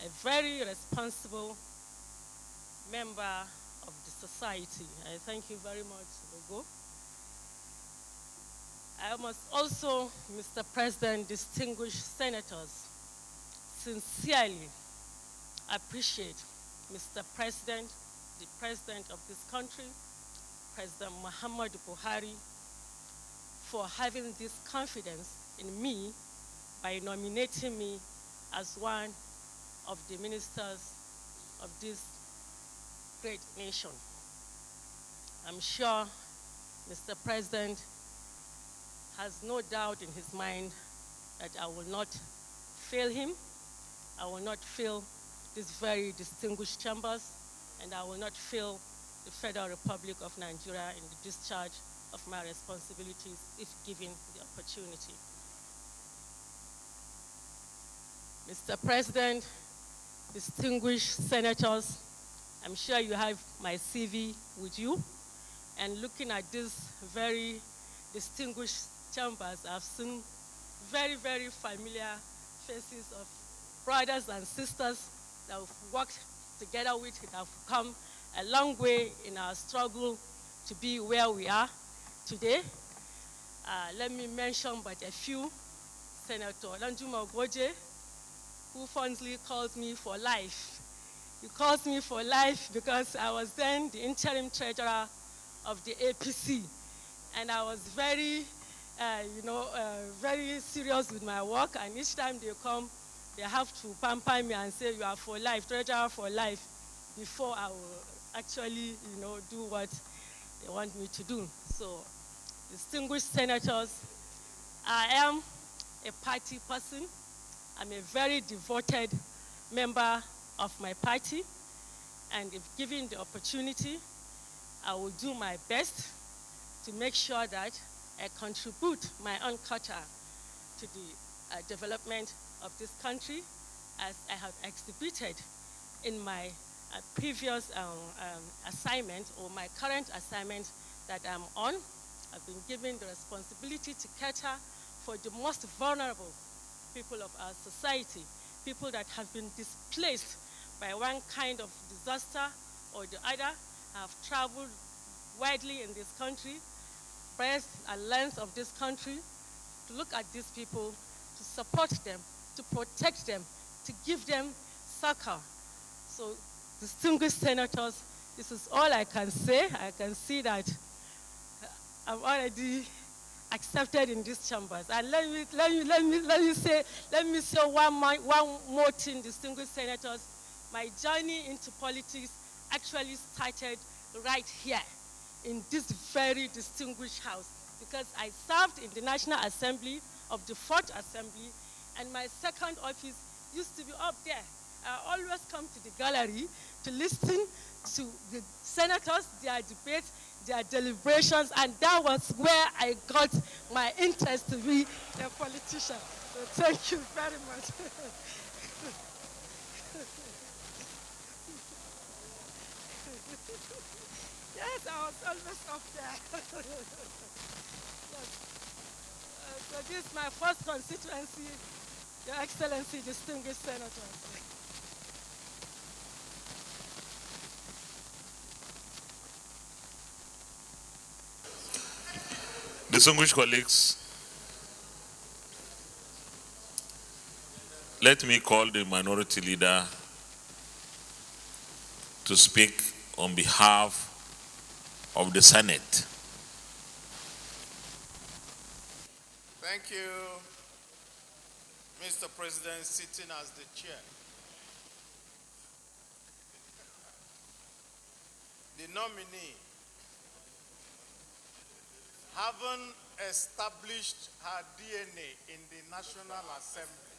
a very responsible member of the society. I thank you very much, Logo. I must also, Mr. President, distinguished senators, sincerely appreciate Mr. President, the President of this country, President Muhammadu Buhari, for having this confidence in me by nominating me as one of the ministers of this great nation. I'm sure Mr. President has no doubt in his mind that I will not fail him. I will not fail these very distinguished chambers, and I will not fail the Federal Republic of Nigeria in the discharge of my responsibilities if given the opportunity. Mr. President, distinguished senators, I'm sure you have my CV with you, and looking at these very distinguished chambers, I've seen very, very familiar faces of brothers and sisters that we've worked together with, that have come a long way in our struggle to be where we are today. Let me mention but a few. Senator Lanjuma Goje, who fondly calls me for life. He calls me for life because I was then the interim treasurer of the APC, and I was very, very serious with my work, and each time they come, they have to pamper me and say, you are for life, treasurer for life, before I will actually, do what they want me to do. So, distinguished senators, I am a party person. I'm a very devoted member of my party, and if given the opportunity, I will do my best to make sure that I contribute my own quota to the development of this country, as I have exhibited in my previous assignment, or my current assignment that I'm on. I've been given the responsibility to cater for the most vulnerable people of our society, people that have been displaced by one kind of disaster or the other. Have traveled widely in this country, breadth and length of this country, to look at these people, to support them, to protect them, to give them succor. So, distinguished senators, this is all I can say. I can see that I'm already accepted in these chambers. And let me say one more thing, distinguished senators. My journey into politics actually started right here in this very distinguished house, because I served in the National Assembly of the 4th Assembly, and my second office used to be up there. I always come to the gallery to listen to the senators, their debates, their deliberations, and that was where I got my interest to be a politician. So thank you very much. Yes, I was always up there. Yes. So this is my first constituency, Your Excellency, distinguished senators. Distinguished colleagues, let me call the minority leader to speak on behalf of the Senate. Thank you, Mr. President, sitting as the chair. The nominee, having established her DNA in the National Assembly,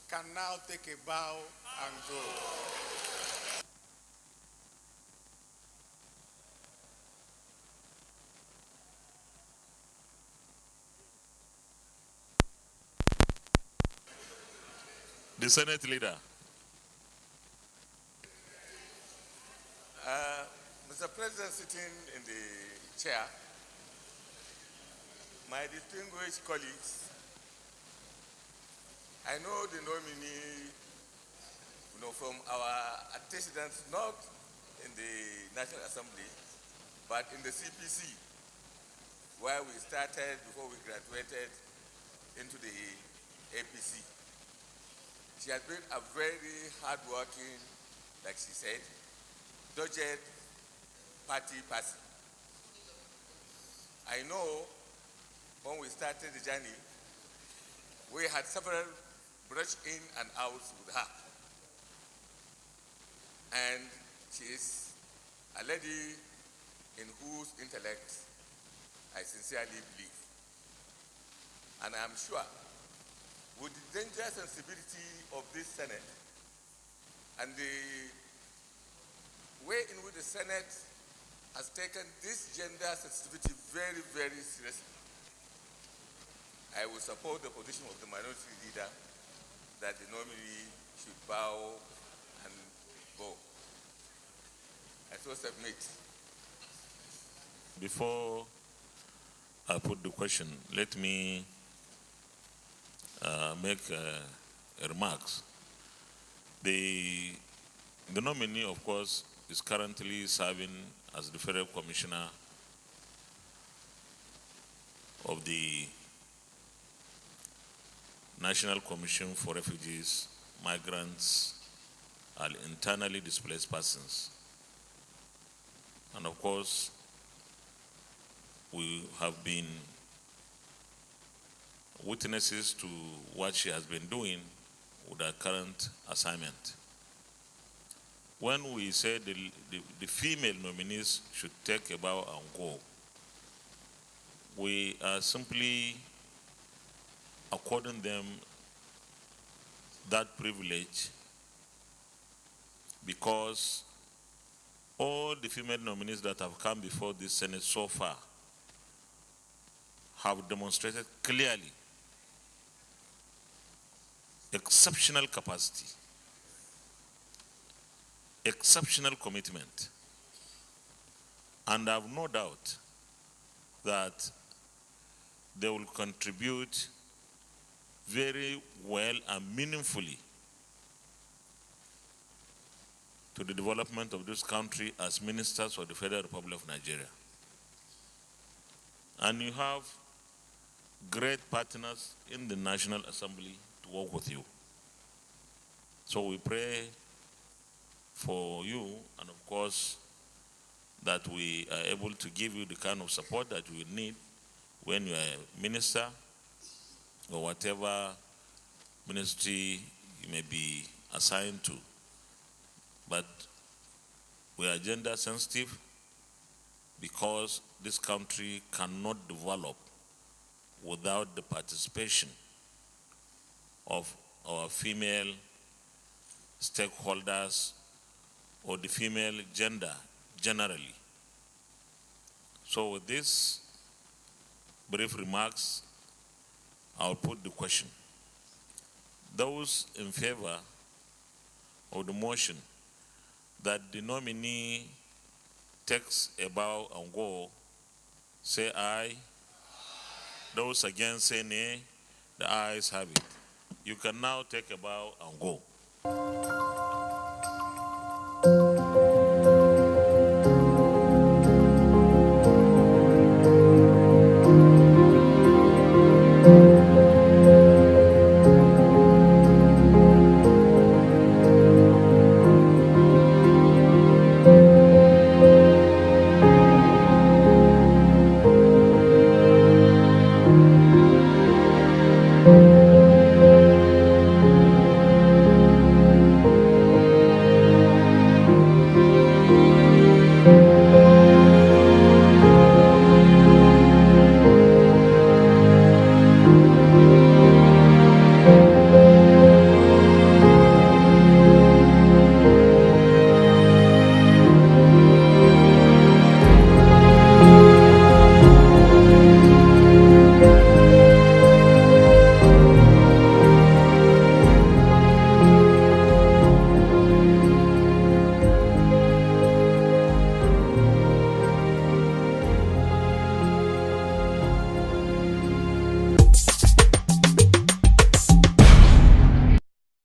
can now take a bow and go. The Senate leader. Mr. President, sitting in the chair, my distinguished colleagues, I know the nominee, from our antecedents, not in the National Assembly, but in the CPC, where we started before we graduated into the APC. She has been a very hardworking, like she said, dogged party person. I know when we started the journey, we had several brush in and outs with her. And she is a lady in whose intellect I sincerely believe. And I am sure, with the dangerous sensibility of this Senate and the way in which the Senate has taken this gender sensitivity very, very seriously, I will support the position of the minority leader that the nominee should bow and go. I so submit. Before I put the question, let me make remarks. The nominee, of course, is currently serving as the Federal Commissioner of the National Commission for Refugees, Migrants, and Internally Displaced Persons. And of course, we have been witnesses to what she has been doing with her current assignment. When we say the female nominees should take a bow and go, we are simply according them that privilege because all the female nominees that have come before this Senate so far have demonstrated clearly exceptional capacity, exceptional commitment, and I have no doubt that they will contribute very well and meaningfully to the development of this country as ministers of the Federal Republic of Nigeria. And you have great partners in the National Assembly to work with you. So we pray for you, and of course, that we are able to give you the kind of support that you will need when you are a minister or whatever ministry you may be assigned to. But we are gender sensitive because this country cannot develop without the participation of our female stakeholders or the female gender generally. So with these brief remarks, I'll put the question. Those in favor of the motion that the nominee takes a bow and go, say aye. Those against say nay. The ayes have it. You can now take a bow and go.